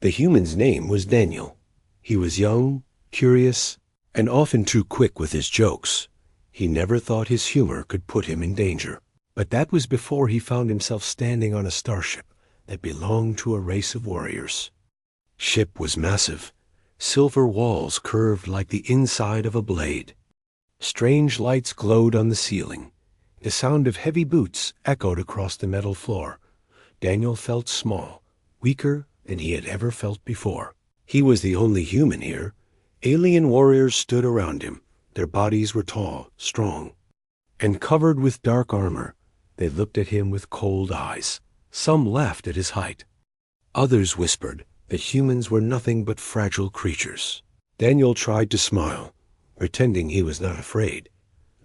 The human's name was Daniel. He was young, curious, and often too quick with his jokes. He never thought his humor could put him in danger. But that was before he found himself standing on a starship that belonged to a race of warriors. Ship was massive. Silver walls curved like the inside of a blade. Strange lights glowed on the ceiling. The sound of heavy boots echoed across the metal floor. Daniel felt small, weaker than he had ever felt before. He was the only human here. Alien warriors stood around him. Their bodies were tall, strong, and covered with dark armor. They looked at him with cold eyes. Some laughed at his height. Others whispered that humans were nothing but fragile creatures. Daniel tried to smile, pretending he was not afraid.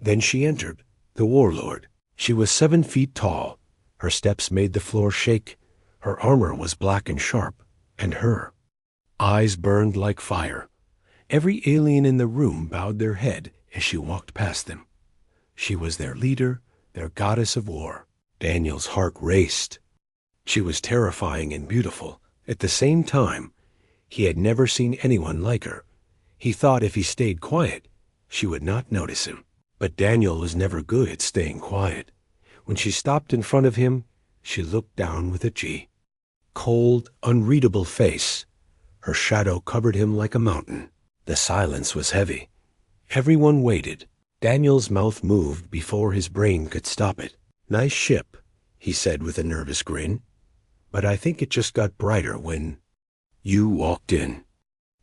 Then she entered, the Warlord. She was 7 feet tall. Her steps made the floor shake. Her armor was black and sharp, and her eyes burned like fire. Every alien in the room bowed their head as she walked past them. She was their leader, their goddess of war. Daniel's heart raced. She was terrifying and beautiful. At the same time, he had never seen anyone like her. He thought if he stayed quiet, she would not notice him. But Daniel was never good at staying quiet. When she stopped in front of him, she looked down with a G. Cold, unreadable face. Her shadow covered him like a mountain. The silence was heavy. Everyone waited. Daniel's mouth moved before his brain could stop it. "Nice ship," he said with a nervous grin. "But I think it just got brighter when you walked in."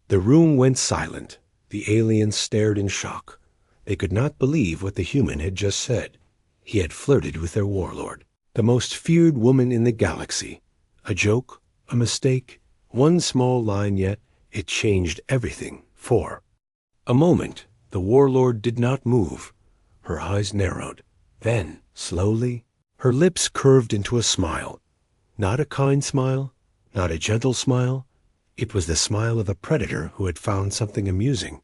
The room went silent. The aliens stared in shock. They could not believe what the human had just said. He had flirted with their warlord, the most feared woman in the galaxy. A joke, a mistake, one small line, yet it changed everything. For a moment, the warlord did not move. Her eyes narrowed. Then, slowly, her lips curved into a smile. Not a kind smile, not a gentle smile. It was the smile of a predator who had found something amusing.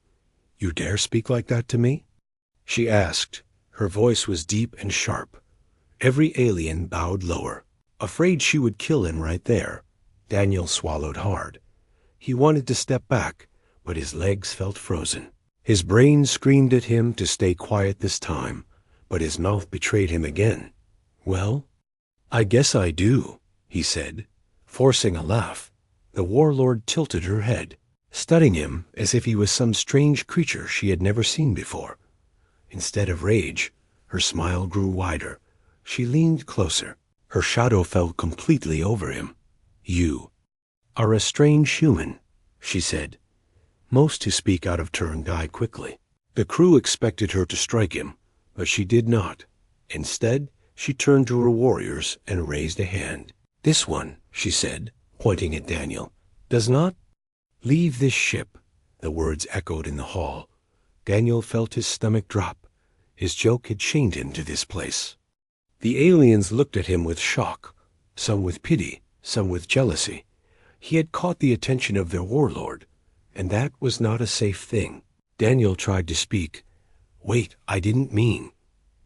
"You dare speak like that to me?" she asked. Her voice was deep and sharp. Every alien bowed lower, afraid she would kill him right there. Daniel swallowed hard. He wanted to step back, but his legs felt frozen. His brain screamed at him to stay quiet this time, but his mouth betrayed him again. "Well, I guess I do," he said, forcing a laugh. The warlord tilted her head, studying him as if he was some strange creature she had never seen before. Instead of rage, her smile grew wider. She leaned closer. Her shadow fell completely over him. "You are a strange human," she said. Most who speak out of turn die quickly. The crew expected her to strike him, but she did not. Instead, she turned to her warriors and raised a hand. "This one," she said, pointing at Daniel, "does not leave this ship." The words echoed in the hall. Daniel felt his stomach drop. His joke had chained him to this place. The aliens looked at him with shock, some with pity, some with jealousy. He had caught the attention of their warlord, and that was not a safe thing. Daniel tried to speak. "Wait, I didn't mean."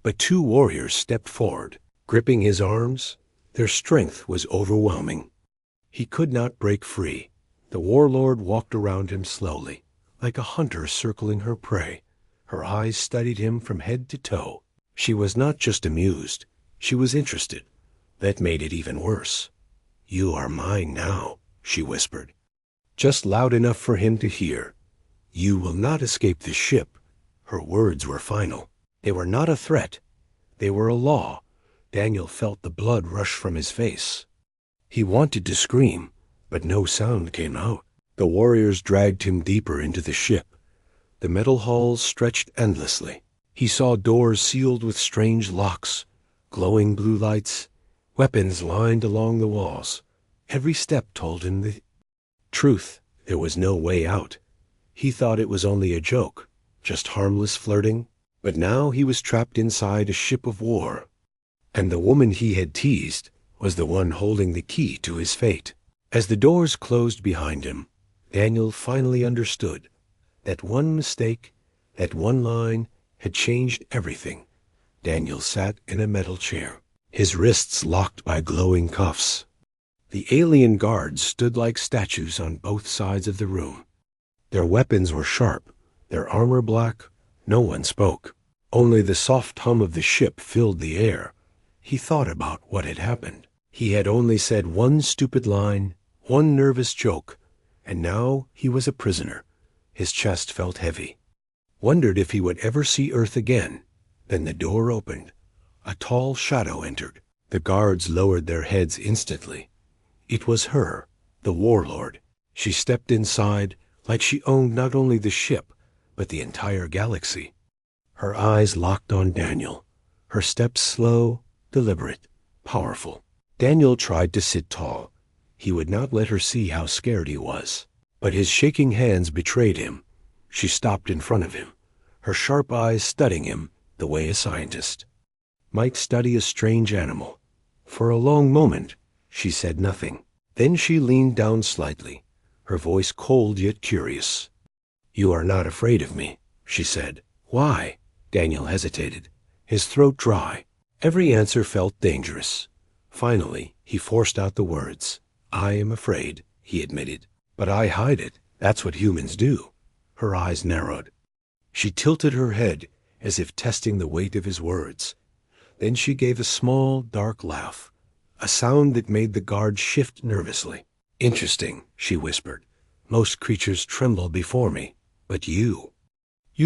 But 2 warriors stepped forward, gripping his arms. Their strength was overwhelming. He could not break free. The warlord walked around him slowly, like a hunter circling her prey. Her eyes studied him from head to toe. She was not just amused. She was interested. That made it even worse. "You are mine now," she whispered, just loud enough for him to hear. "You will not escape this ship." Her words were final. They were not a threat. They were a law. Daniel felt the blood rush from his face. He wanted to scream, but no sound came out. The warriors dragged him deeper into the ship. The metal halls stretched endlessly. He saw doors sealed with strange locks, glowing blue lights, weapons lined along the walls. Every step told him the truth. There was no way out. He thought it was only a joke, just harmless flirting. But now he was trapped inside a ship of war. And the woman he had teased was the one holding the key to his fate. As the doors closed behind him, Daniel finally understood. That one mistake, that one line, had changed everything. Daniel sat in a metal chair, his wrists locked by glowing cuffs. The alien guards stood like statues on both sides of the room. Their weapons were sharp, their armor black. No one spoke. Only the soft hum of the ship filled the air. He thought about what had happened. He had only said one stupid line, one nervous joke, and now he was a prisoner. His chest felt heavy. Wondered if he would ever see Earth again. Then the door opened. A tall shadow entered. The guards lowered their heads instantly. It was her, the Warlord. She stepped inside like she owned not only the ship, but the entire galaxy. Her eyes locked on Daniel. Her steps slow, deliberate, powerful. Daniel tried to sit tall. He would not let her see how scared he was. But his shaking hands betrayed him. She stopped in front of him, her sharp eyes studying him the way a scientist might study a strange animal. For a long moment, she said nothing. Then she leaned down slightly, her voice cold yet curious. "You are not afraid of me," she said. "Why?" Daniel hesitated, his throat dry. Every answer felt dangerous. Finally, he forced out the words. "I am afraid," he admitted. "But I hide it. That's what humans do." Her eyes narrowed. She tilted her head as if testing the weight of his words. Then she gave a small, dark laugh, a sound that made the guard shift nervously. "Interesting," she whispered. "Most creatures tremble before me. But you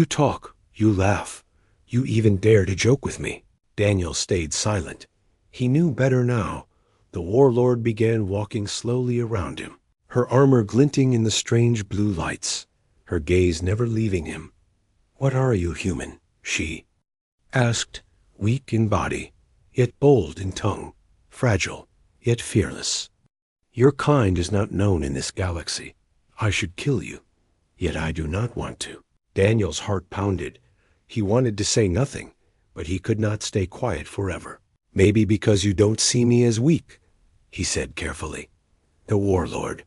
talk, you laugh, you even dare to joke with me." Daniel stayed silent. He knew better now. The Warlord began walking slowly around him, her armor glinting in the strange blue lights, her gaze never leaving him. "What are you, human?" she asked, weak in body, yet bold in tongue, fragile, yet fearless. "Your kind is not known in this galaxy. I should kill you, yet I do not want to." Daniel's heart pounded. He wanted to say nothing, but he could not stay quiet forever. "Maybe because you don't see me as weak," he said carefully. The Warlord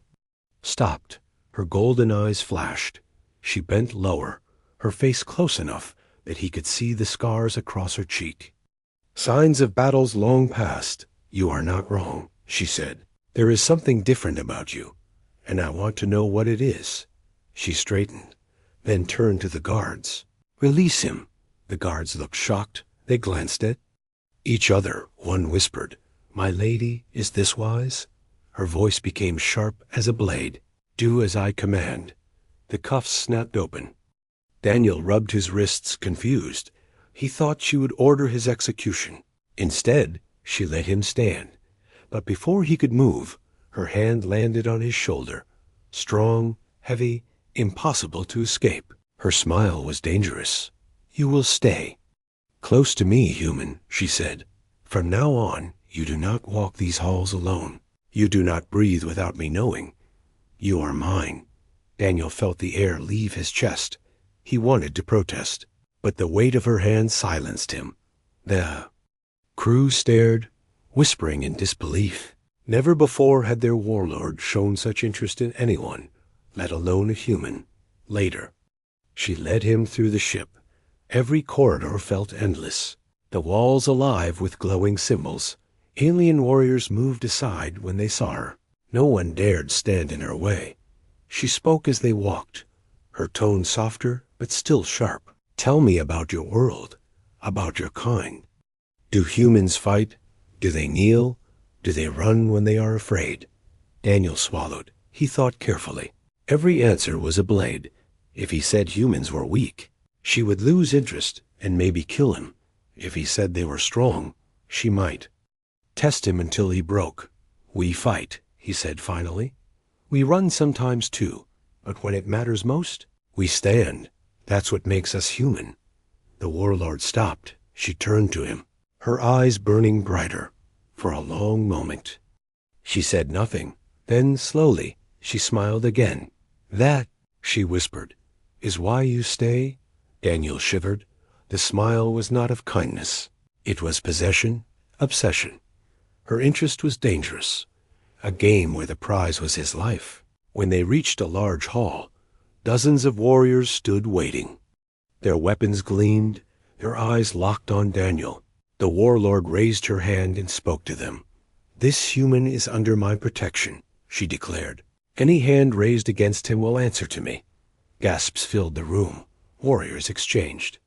stopped. Her golden eyes flashed. She bent lower, her face close enough that he could see the scars across her cheek. "Signs of battles long past. You are not wrong," she said. "There is something different about you, and I want to know what it is." She straightened, then turned to the guards. "Release him." The guards looked shocked. They glanced at each other. One whispered, "My lady, is this wise?" Her voice became sharp as a blade. "Do as I command." The cuffs snapped open. Daniel rubbed his wrists, confused. He thought she would order his execution. Instead, she let him stand. But before he could move, her hand landed on his shoulder. Strong, heavy, impossible to escape. Her smile was dangerous. "You will stay close to me, human," she said. "From now on, you do not walk these halls alone. You do not breathe without me knowing. You are mine." Daniel felt the air leave his chest. He wanted to protest, but the weight of her hand silenced him. The crew stared, whispering in disbelief. Never before had their warlord shown such interest in anyone, let alone a human. Later, she led him through the ship. Every corridor felt endless, the walls alive with glowing symbols. Alien warriors moved aside when they saw her. No one dared stand in her way. She spoke as they walked, her tone softer but still sharp. "Tell me about your world, about your kind. Do humans fight? Do they kneel? Do they run when they are afraid?" Daniel swallowed. He thought carefully. Every answer was a blade. If he said humans were weak, she would lose interest and maybe kill him. If he said they were strong, she might test him until he broke. "We fight," he said finally. "We run sometimes too, but when it matters most, we stand. That's what makes us human." The Warlord stopped. She turned to him, her eyes burning brighter. For a long moment, she said nothing. Then, slowly, she smiled again. "That," she whispered, "is why you stay?" Daniel shivered. The smile was not of kindness. It was possession, obsession. Her interest was dangerous, a game where the prize was his life. When they reached a large hall, dozens of warriors stood waiting. Their weapons gleamed, their eyes locked on Daniel. The Warlord raised her hand and spoke to them. "This human is under my protection," she declared. "Any hand raised against him will answer to me." Gasps filled the room. Warriors exchanged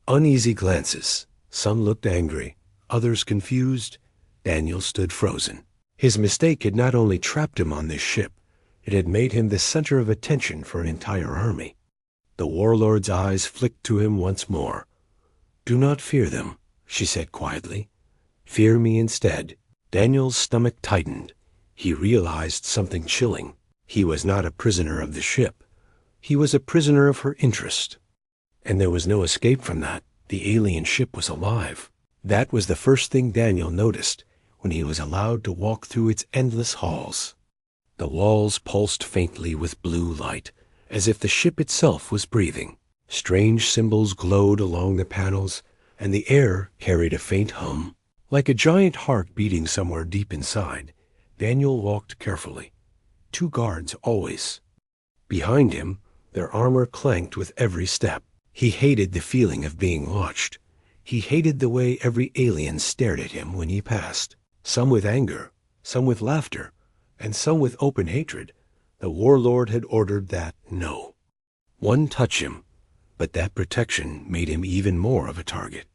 uneasy glances. Some looked angry, others confused. Daniel stood frozen. His mistake had not only trapped him on this ship, it had made him the center of attention for an entire army. The warlord's eyes flicked to him once more. "Do not fear them," she said quietly. "Fear me instead." Daniel's stomach tightened. He realized something chilling. He was not a prisoner of the ship. He was a prisoner of her interest. And there was no escape from that. The alien ship was alive. That was the first thing Daniel noticed when he was allowed to walk through its endless halls. The walls pulsed faintly with blue light, as if the ship itself was breathing. Strange symbols glowed along the panels, and the air carried a faint hum. Like a giant heart beating somewhere deep inside, Daniel walked carefully. 2 guards always. Behind him, their armor clanked with every step. He hated the feeling of being watched. He hated the way every alien stared at him when he passed. Some with anger, some with laughter, and some with open hatred. The warlord had ordered that no one touch him, but that protection made him even more of a target.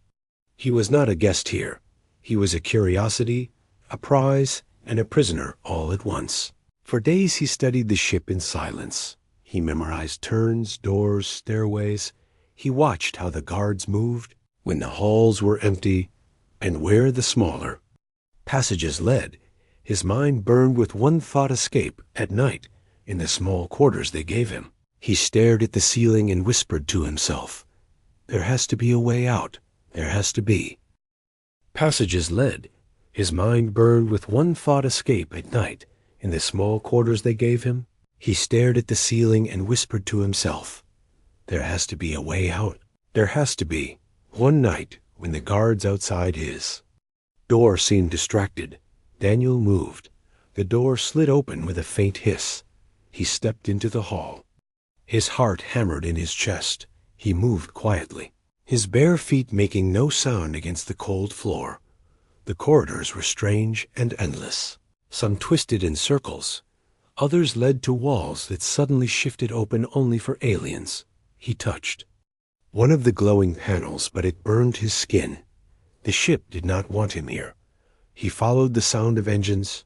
He was not a guest here. He was a curiosity, a prize, and a prisoner all at once. For days he studied the ship in silence. He memorized turns, doors, stairways. He watched how the guards moved, when the halls were empty, and where the smaller passages led. His mind burned with one thought: escape at night in the small quarters they gave him. He stared at the ceiling and whispered to himself, "There has to be a way out. There has to be." Passages led. His mind burned with one thought: escape at night in the small quarters they gave him. He stared at the ceiling and whispered to himself, "There has to be a way out. There has to be." One night, when the guards outside his door seemed distracted, Daniel moved. The door slid open with a faint hiss. He stepped into the hall. His heart hammered in his chest. He moved quietly, his bare feet making no sound against the cold floor. The corridors were strange and endless. Some twisted in circles. Others led to walls that suddenly shifted open only for aliens. He touched one of the glowing panels, but it burned his skin. The ship did not want him here. He followed the sound of engines,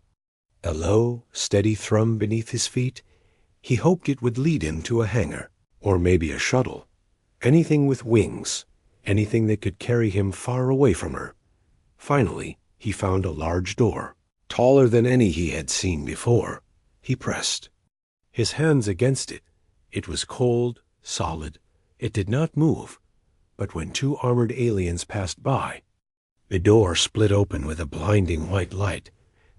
a low, steady thrum beneath his feet. He hoped it would lead him to a hangar, or maybe a shuttle. Anything with wings, anything that could carry him far away from her. Finally, he found a large door, taller than any he had seen before. He pressed his hands against it. It was cold, solid. It did not move. But when 2 armored aliens passed by, the door split open with a blinding white light.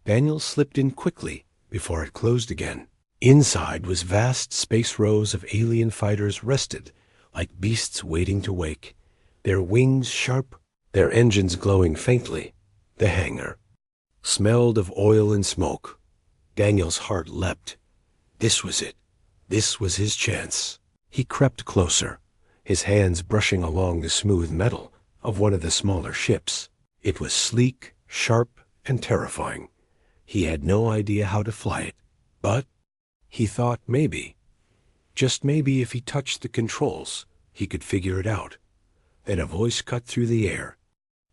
Daniel slipped in quickly before it closed again. Inside was vast space rows of alien fighters rested like beasts waiting to wake, their wings sharp, their engines glowing faintly. The hangar smelled of oil and smoke. Daniel's heart leapt. This was it. This was his chance. He crept closer, his hands brushing along the smooth metal of one of the smaller ships. It was sleek, sharp, and terrifying. He had no idea how to fly it, but he thought maybe, just maybe, if he touched the controls, he could figure it out. Then a voice cut through the air,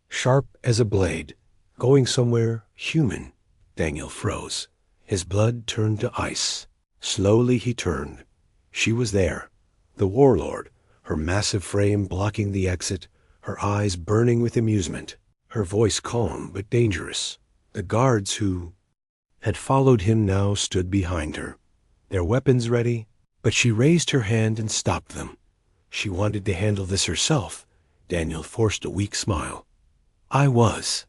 sharp as a blade, going somewhere human. Daniel froze. His blood turned to ice. Slowly he turned. She was there, the warlord, her massive frame blocking the exit, her eyes burning with amusement, her voice calm but dangerous. The guards who had followed him now stood behind her, their weapons ready, but she raised her hand and stopped them. She wanted to handle this herself. Daniel forced a weak smile. "I was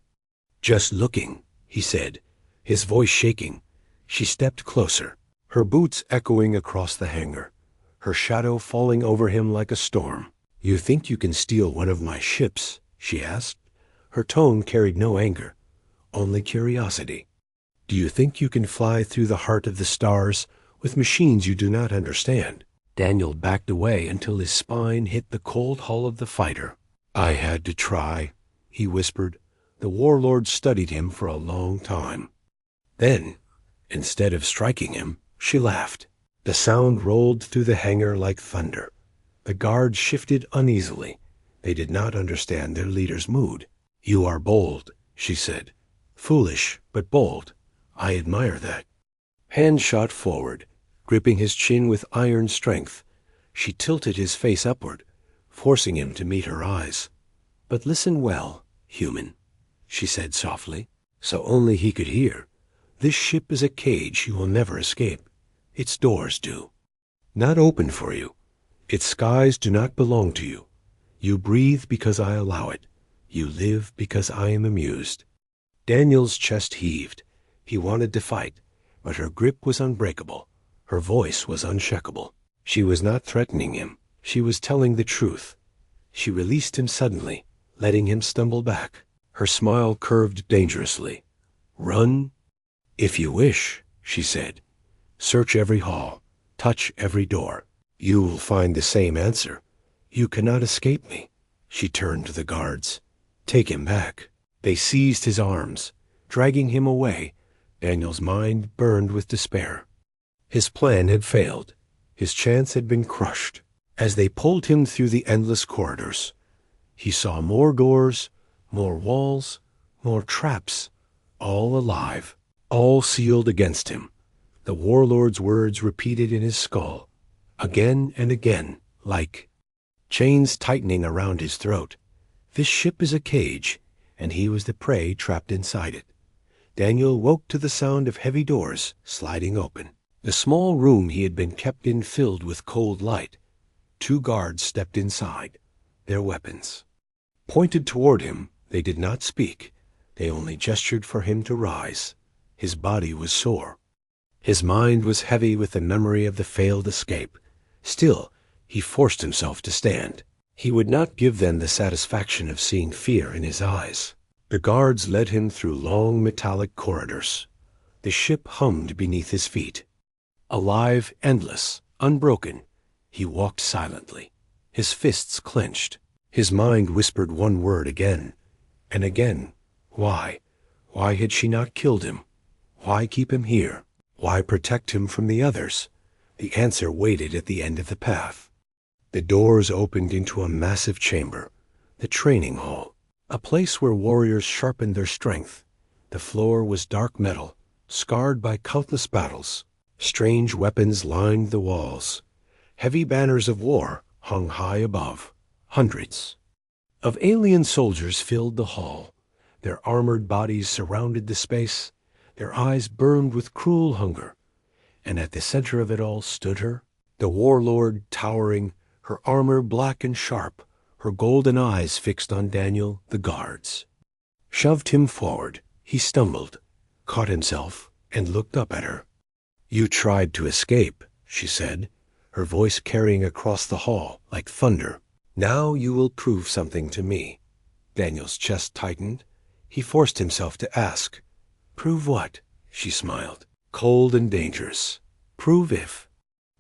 just looking," he said, his voice shaking. She stepped closer, her boots echoing across the hangar, her shadow falling over him like a storm. "You think you can steal one of my ships?" she asked. Her tone carried no anger, only curiosity. "Do you think you can fly through the heart of the stars with machines you do not understand?" Daniel backed away until his spine hit the cold hull of the fighter. "I had to try," he whispered. The warlord studied him for a long time. Then, instead of striking him, she laughed. The sound rolled through the hangar like thunder. The guards shifted uneasily. They did not understand their leader's mood. "You are bold," she said. "Foolish, but bold. I admire that." Hand shot forward, gripping his chin with iron strength. She tilted his face upward, forcing him to meet her eyes. "But listen well, human," she said softly, so only he could hear. "This ship is a cage you will never escape. Its doors do. Not open for you. Its skies do not belong to you. You breathe because I allow it. You live because I am amused." Daniel's chest heaved. He wanted to fight, but her grip was unbreakable. Her voice was unshakable. She was not threatening him. She was telling the truth. She released him suddenly, letting him stumble back. Her smile curved dangerously. "Run? If you wish," she said. "Search every hall. Touch every door. You will find the same answer. You cannot escape me." She turned to the guards. "Take him back." They seized his arms, dragging him away. Daniel's mind burned with despair. His plan had failed. His chance had been crushed. As they pulled him through the endless corridors, he saw more doors, more walls, more traps, all alive, all sealed against him. The warlord's words repeated in his skull, again and again, like chains tightening around his throat. This ship is a cage, and he was the prey trapped inside it. Daniel woke to the sound of heavy doors sliding open. The small room he had been kept in filled with cold light. 2 guards stepped inside, their weapons pointed toward him. They did not speak. They only gestured for him to rise. His body was sore. His mind was heavy with the memory of the failed escape. Still, he forced himself to stand. He would not give them the satisfaction of seeing fear in his eyes. The guards led him through long metallic corridors. The ship hummed beneath his feet. Alive, endless, unbroken, he walked silently, his fists clenched. His mind whispered one word again and again. Why? Why had she not killed him? Why keep him here? Why protect him from the others? The answer waited at the end of the path. The doors opened into a massive chamber, the training hall, a place where warriors sharpened their strength. The floor was dark metal, scarred by countless battles. Strange weapons lined the walls. Heavy banners of war hung high above. Hundreds of alien soldiers filled the hall. Their armored bodies surrounded the space. Their eyes burned with cruel hunger. And at the center of it all stood her, the warlord, towering, her armor black and sharp, her golden eyes fixed on Daniel. The guards shoved him forward. He stumbled, caught himself, and looked up at her. "You tried to escape," she said, her voice carrying across the hall like thunder. "Now you will prove something to me." Daniel's chest tightened. He forced himself to ask, "Prove what?" She smiled. "Cold and dangerous. Prove if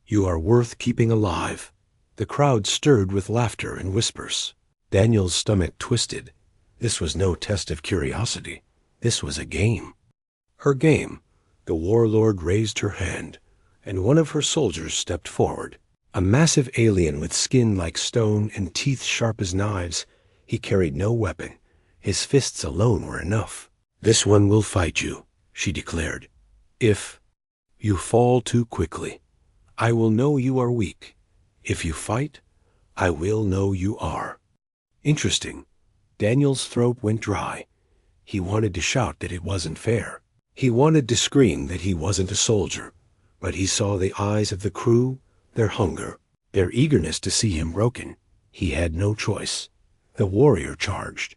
you are worth keeping alive." The crowd stirred with laughter and whispers. Daniel's stomach twisted. This was no test of curiosity. This was a game. Her game. The warlord raised her hand, and one of her soldiers stepped forward. A massive alien with skin like stone and teeth sharp as knives. He carried no weapon. His fists alone were enough. "This one will fight you," she declared. "If you fall too quickly, I will know you are weak. If you fight, I will know you are." Interesting. Daniel's throat went dry. He wanted to shout that it wasn't fair. He wanted to scream that he wasn't a soldier. But he saw the eyes of the crew, their hunger, their eagerness to see him broken. He had no choice. The warrior charged.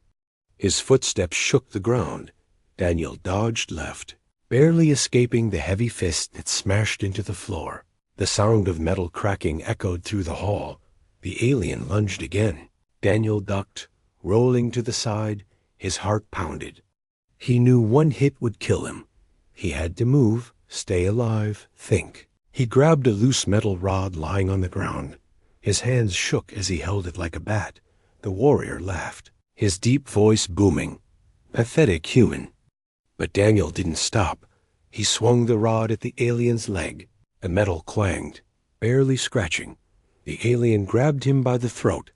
His footsteps shook the ground. Daniel dodged left, barely escaping the heavy fist that smashed into the floor. The sound of metal cracking echoed through the hall. The alien lunged again. Daniel ducked, rolling to the side. His heart pounded. He knew one hit would kill him. He had to move, stay alive, think. He grabbed a loose metal rod lying on the ground. His hands shook as he held it like a bat. The warrior laughed, his deep voice booming. Pathetic human. But Daniel didn't stop. He swung the rod at the alien's leg. The metal clanged, barely scratching. The alien grabbed him by the throat,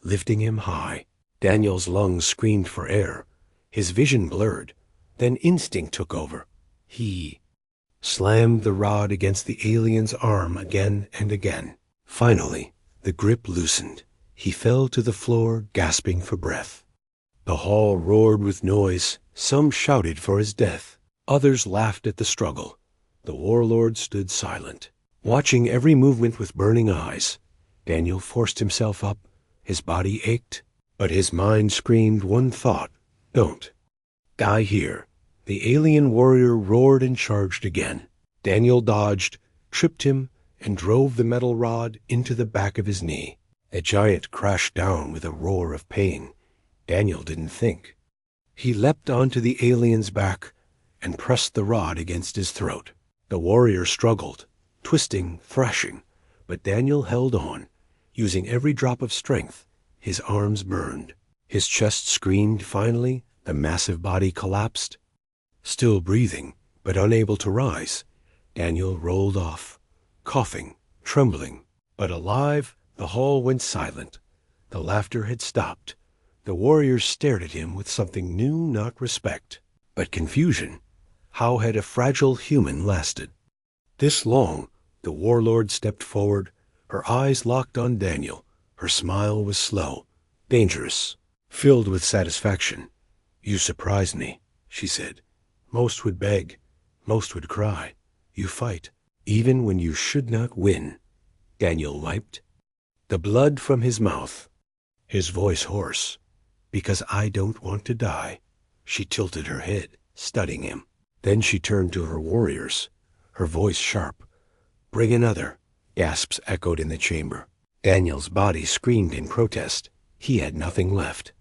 lifting him high. Daniel's lungs screamed for air. His vision blurred. Then instinct took over. He slammed the rod against the alien's arm again and again. Finally, the grip loosened. He fell to the floor, gasping for breath. The hall roared with noise. Some shouted for his death. Others laughed at the struggle. The warlord stood silent, watching every movement with burning eyes. Daniel forced himself up. His body ached, but his mind screamed one thought: don't die here. The alien warrior roared and charged again. Daniel dodged, tripped him, and drove the metal rod into the back of his knee. A giant crashed down with a roar of pain. Daniel didn't think. He leapt onto the alien's back and pressed the rod against his throat. The warrior struggled, twisting, thrashing, but Daniel held on, using every drop of strength. His arms burned. His chest screamed. Finally, the massive body collapsed. Still breathing, but unable to rise, Daniel rolled off, coughing, trembling. But alive, the hall went silent. The laughter had stopped. The warriors stared at him with something new, not respect, but confusion. How had a fragile human lasted this long? The warlord stepped forward, her eyes locked on Daniel. Her smile was slow, dangerous, filled with satisfaction. "You surprise me," she said. "Most would beg, most would cry. You fight, even when you should not win." Daniel wiped the blood from his mouth, his voice hoarse. "Because I don't want to die." She tilted her head, studying him. Then she turned to her warriors, her voice sharp. "Bring another." Gasps echoed in the chamber. Daniel's body screamed in protest. He had nothing left.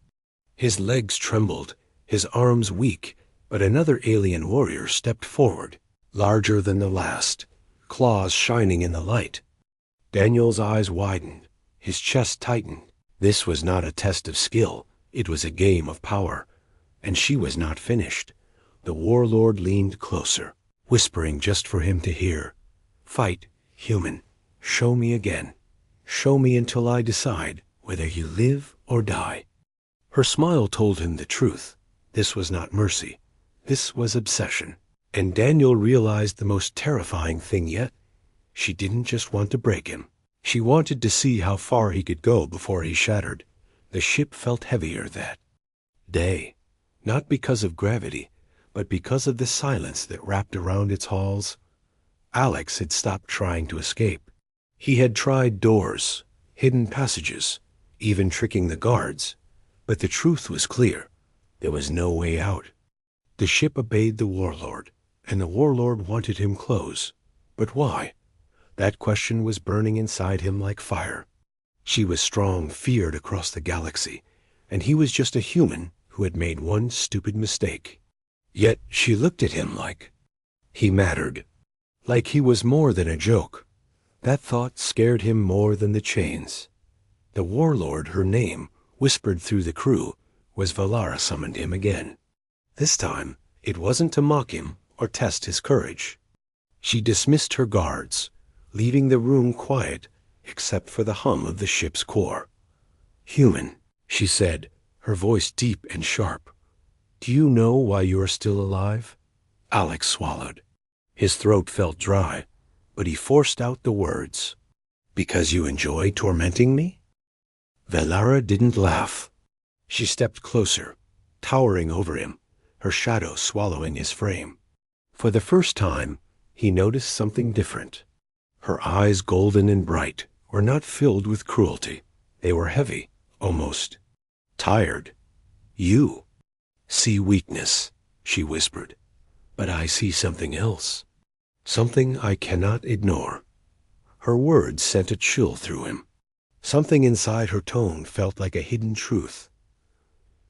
His legs trembled, his arms weak, but another alien warrior stepped forward, larger than the last, claws shining in the light. Daniel's eyes widened, his chest tightened. This was not a test of skill, it was a game of power, and she was not finished. The warlord leaned closer, whispering just for him to hear. "Fight, human. Show me again. Show me until I decide whether you live or die." Her smile told him the truth. This was not mercy. This was obsession. And Daniel realized the most terrifying thing yet. She didn't just want to break him. She wanted to see how far he could go before he shattered. The ship felt heavier that day, not because of gravity, but because of the silence that wrapped around its halls. Alex had stopped trying to escape. He had tried doors, hidden passages, even tricking the guards. But the truth was clear. There was no way out. The ship obeyed the warlord, and the warlord wanted him close. But why? That question was burning inside him like fire. She was strong, feared across the galaxy, and he was just a human who had made one stupid mistake. Yet she looked at him like he mattered, like he was more than a joke. That thought scared him more than the chains. The warlord, her name, whispered through the crew, was Valara summoned him again. This time, it wasn't to mock him or test his courage. She dismissed her guards, leaving the room quiet except for the hum of the ship's core. "Human," she said, her voice deep and sharp. "Do you know why you are still alive?" Alex swallowed. His throat felt dry, but he forced out the words. "Because you enjoy tormenting me?" Valara didn't laugh. She stepped closer, towering over him, her shadow swallowing his frame. For the first time, he noticed something different. Her eyes, golden and bright, were not filled with cruelty. They were heavy, almost tired. "You see weakness," she whispered, "but I see something else, something I cannot ignore." Her words sent a chill through him. Something inside her tone felt like a hidden truth.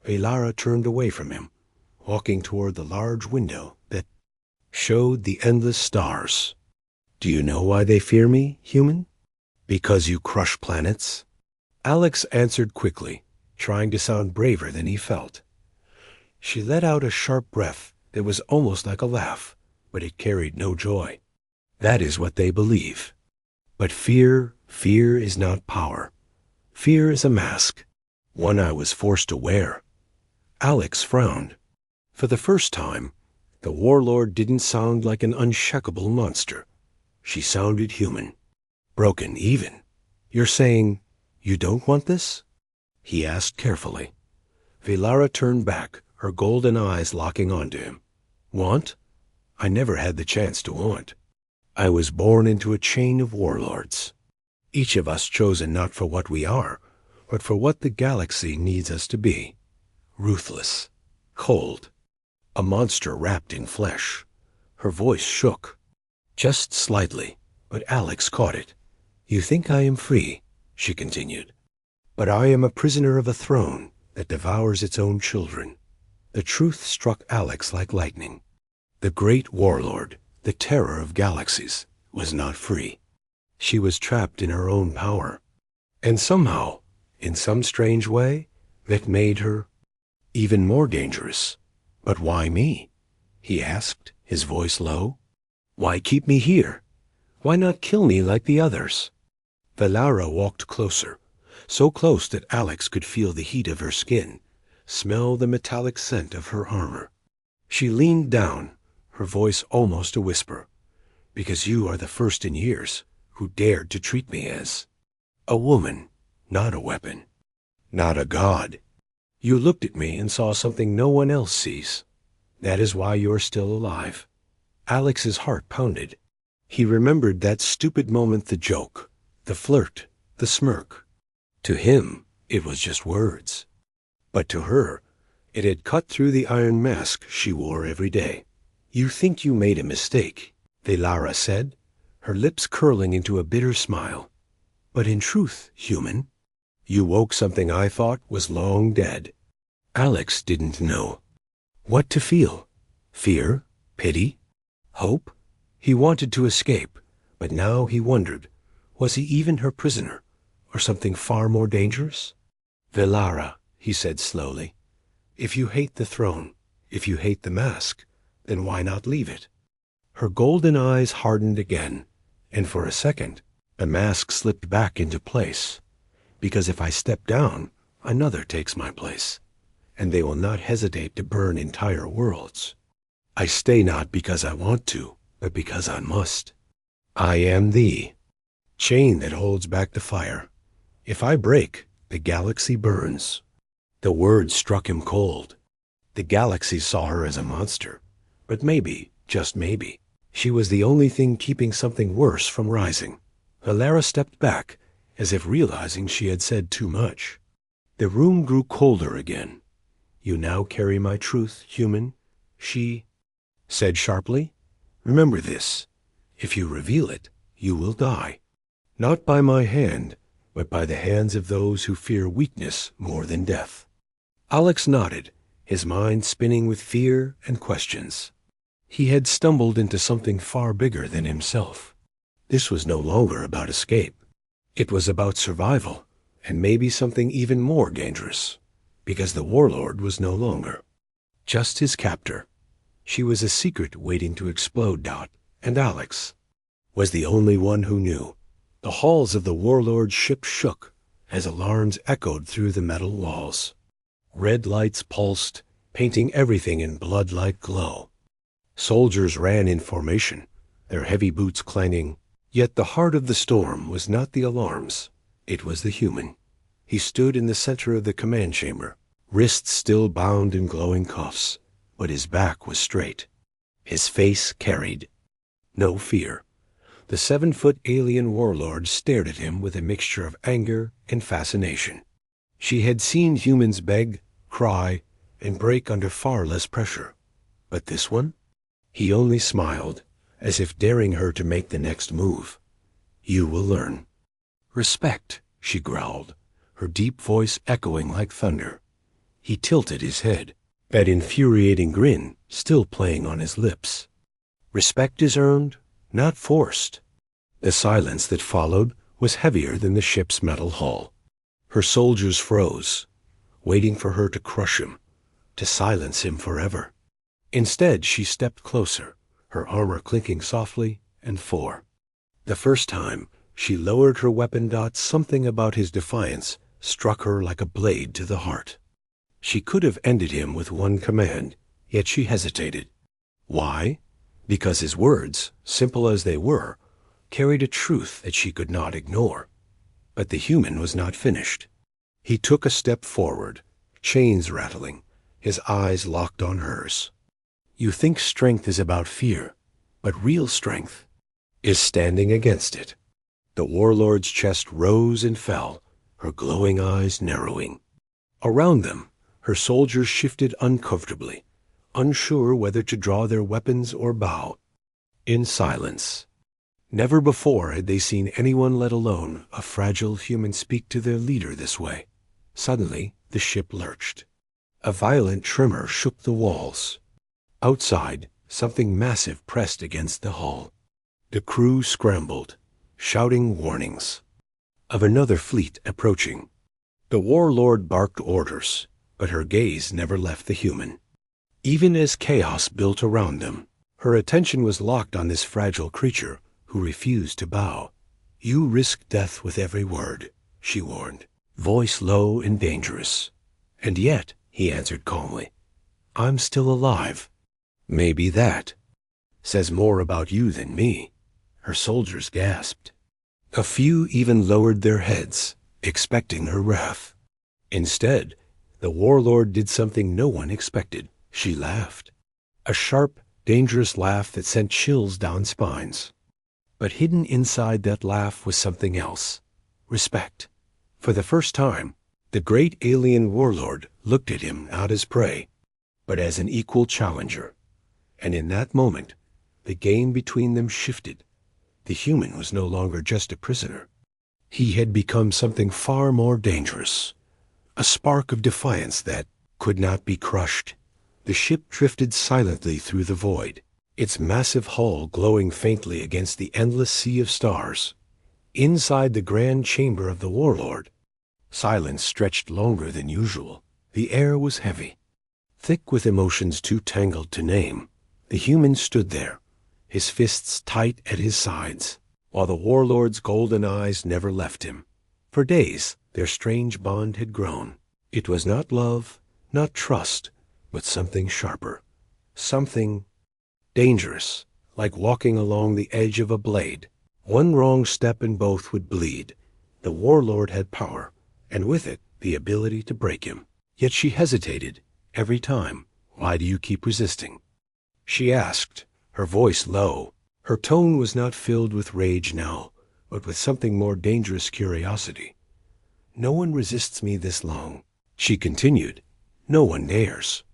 Valara turned away from him, walking toward the large window that showed the endless stars. "Do you know why they fear me, human? Because you crush planets?" Alex answered quickly, trying to sound braver than he felt. She let out a sharp breath that was almost like a laugh. but it carried no joy. That is what they believe. But fear is not power. Fear is a mask, one I was forced to wear. Alex frowned. For the first time, the warlord didn't sound like an unshakable monster. She sounded human. Broken even. You're saying, you don't want this? He asked carefully. Velara turned back, her golden eyes locking onto him. Want? I never had the chance to want. I was born into a chain of warlords. Each of us chosen not for what we are, but for what the galaxy needs us to be. Ruthless. Cold. A monster wrapped in flesh. Her voice shook. Just slightly, but Alex caught it. You think I am free, she continued. But I am a prisoner of a throne that devours its own children. The truth struck Alex like lightning. The great warlord, the terror of galaxies, was not free. She was trapped in her own power. And somehow, in some strange way, that made her even more dangerous. But why me? He asked, his voice low. Why keep me here? Why not kill me like the others? Velara walked closer, so close that Alex could feel the heat of her skin, smell the metallic scent of her armor. She leaned down, her voice almost a whisper. Because you are the first in years who dared to treat me as a woman, not a weapon, not a god. You looked at me and saw something no one else sees. That is why you're still alive. Alex's heart pounded. He remembered that stupid moment, the joke, the flirt, the smirk. To him, it was just words. But to her, it had cut through the iron mask she wore every day. You think you made a mistake, Velara said, her lips curling into a bitter smile. But in truth, human, you woke something I thought was long dead. Alex didn't know what to feel. Fear? Pity? Hope? He wanted to escape, but now he wondered, was he even her prisoner, or something far more dangerous? Velara, he said slowly, if you hate the throne, if you hate the mask, then why not leave it? Her golden eyes hardened again, and for a second, the mask slipped back into place. Because if I step down, another takes my place, and they will not hesitate to burn entire worlds. I stay not because I want to, but because I must. I am the chain that holds back the fire. If I break, the galaxy burns. The words struck him cold. The galaxy saw her as a monster, but maybe, just maybe, she was the only thing keeping something worse from rising. Velara stepped back, as if realizing she had said too much. The room grew colder again. You now carry my truth, human, she said sharply. Remember this. If you reveal it, you will die. Not by my hand, but by the hands of those who fear weakness more than death. Alex nodded, his mind spinning with fear and questions. He had stumbled into something far bigger than himself. This was no longer about escape. It was about survival, and maybe something even more dangerous, because the warlord was no longer just his captor. She was a secret waiting to explode, and Alex was the only one who knew. The halls of the warlord's ship shook as alarms echoed through the metal walls. Red lights pulsed, painting everything in blood-like glow. Soldiers ran in formation, their heavy boots clanging. Yet the heart of the storm was not the alarms. It was the human. He stood in the center of the command chamber, wrists still bound in glowing cuffs, but his back was straight. His face carried no fear. The 7-foot alien warlord stared at him with a mixture of anger and fascination. She had seen humans beg, cry, and break under far less pressure. But this one? He only smiled, as if daring her to make the next move. You will learn. Respect, she growled, her deep voice echoing like thunder. He tilted his head, that infuriating grin still playing on his lips. Respect is earned, not forced. The silence that followed was heavier than the ship's metal hull. Her soldiers froze, waiting for her to crush him, to silence him forever. Instead, she stepped closer, her armor clinking softly, and 4. The first time she lowered her weapon, something about his defiance struck her like a blade to the heart. She could have ended him with one command, yet she hesitated. Why? Because his words, simple as they were, carried a truth that she could not ignore. But the human was not finished. He took a step forward, chains rattling, his eyes locked on hers. You think strength is about fear, but real strength is standing against it. The warlord's chest rose and fell, her glowing eyes narrowing. Around them, her soldiers shifted uncomfortably, unsure whether to draw their weapons or bow. In silence. Never before had they seen anyone, let alone a fragile human, speak to their leader this way. Suddenly, the ship lurched. A violent tremor shook the walls. Outside, something massive pressed against the hull. The crew scrambled, shouting warnings of another fleet approaching. The warlord barked orders, but her gaze never left the human. Even as chaos built around them, her attention was locked on this fragile creature who refused to bow. You risk death with every word, she warned, voice low and dangerous. And yet, he answered calmly, I'm still alive. Maybe that says more about you than me. Her soldiers gasped. A few even lowered their heads, expecting her wrath. Instead, the warlord did something no one expected. She laughed. A sharp, dangerous laugh that sent chills down spines. But hidden inside that laugh was something else. Respect. For the first time, the great alien warlord looked at him not as prey, but as an equal challenger. And in that moment, the game between them shifted. The human was no longer just a prisoner. He had become something far more dangerous. A spark of defiance that could not be crushed. The ship drifted silently through the void, its massive hull glowing faintly against the endless sea of stars. Inside the grand chamber of the warlord, silence stretched longer than usual. The air was heavy, thick with emotions too tangled to name. The human stood there, his fists tight at his sides, while the warlord's golden eyes never left him. For days, their strange bond had grown. It was not love, not trust, but something sharper, something dangerous, like walking along the edge of a blade. One wrong step and both would bleed. The warlord had power, and with it, the ability to break him. Yet she hesitated every time. Why do you keep resisting? She asked, her voice low. Her tone was not filled with rage now, but with something more dangerous curiosity. No one resists me this long, she continued. No one dares.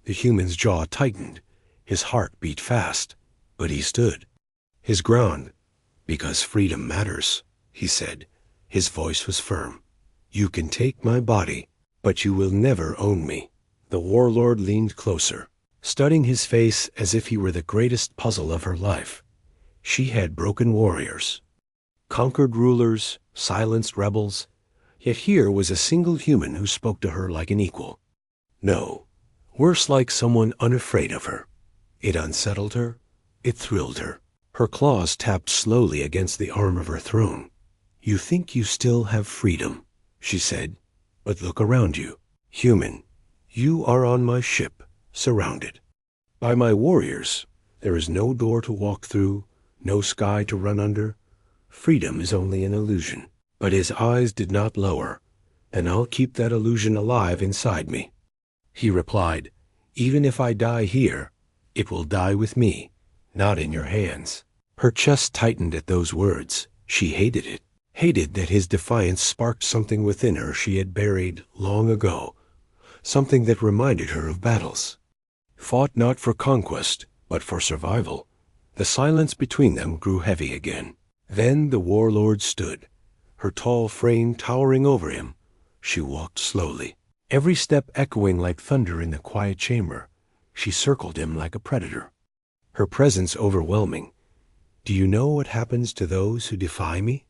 The human's jaw tightened. His heart beat fast, but he stood his ground. Because freedom matters, he said. His voice was firm. You can take my body, but you will never own me. The warlord leaned closer, studying his face as if he were the greatest puzzle of her life. She had broken warriors, conquered rulers, silenced rebels, yet here was a single human who spoke to her like an equal. No, worse, like someone unafraid of her. It unsettled her. It thrilled her. Her claws tapped slowly against the arm of her throne. You think you still have freedom, she said, but look around you. Human, you are on my ship, surrounded by my warriors. There is no door to walk through, no sky to run under. Freedom is only an illusion. But his eyes did not lower. And I'll keep that illusion alive inside me. He replied, even if I die here, it will die with me, not in your hands. Her chest tightened at those words. She hated it. Hated that his defiance sparked something within her she had buried long ago. Something that reminded her of battles. Fought not for conquest, but for survival. The silence between them grew heavy again. Then the warlord stood, her tall frame towering over him. She walked slowly, every step echoing like thunder in the quiet chamber. She circled him like a predator, her presence overwhelming. Do you know what happens to those who defy me?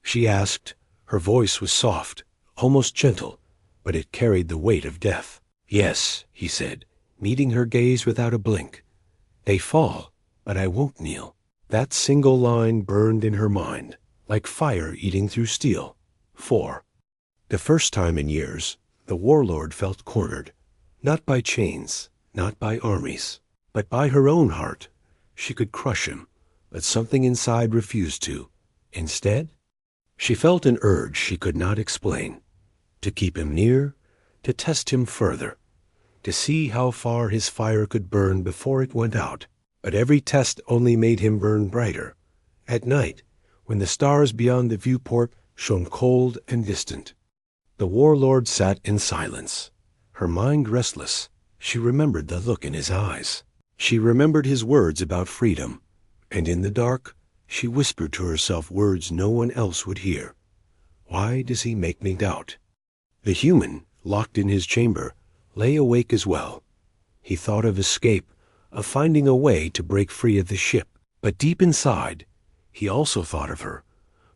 She asked. Her voice was soft, almost gentle, but it carried the weight of death. Yes, he said, meeting her gaze without a blink. They fall, but I won't kneel. That single line burned in her mind, like fire eating through steel. 4. The first time in years, the warlord felt cornered, not by chains, not by armies, but by her own heart. She could crush him, but something inside refused to. Instead, she felt an urge she could not explain, to keep him near, to test him further, to see how far his fire could burn before it went out. But every test only made him burn brighter. At night, when the stars beyond the viewport shone cold and distant, the warlord sat in silence, her mind restless. She remembered the look in his eyes. She remembered his words about freedom, and in the dark, she whispered to herself words no one else would hear. Why does he make me doubt? The human, locked in his chamber, lay awake as well. He thought of escape, of finding a way to break free of the ship. But deep inside, he also thought of her,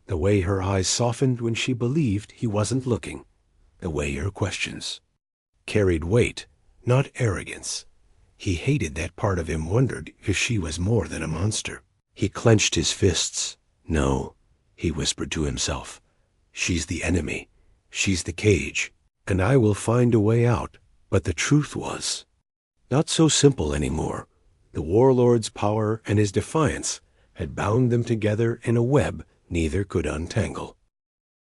the way her eyes softened when she believed he wasn't looking, the way her questions carried weight, not arrogance. He hated that part of him, wondered if she was more than a monster. He clenched his fists. No, he whispered to himself. She's the enemy. She's the cage. And I will find a way out. But the truth was not so simple anymore. The warlord's power and his defiance had bound them together in a web neither could untangle.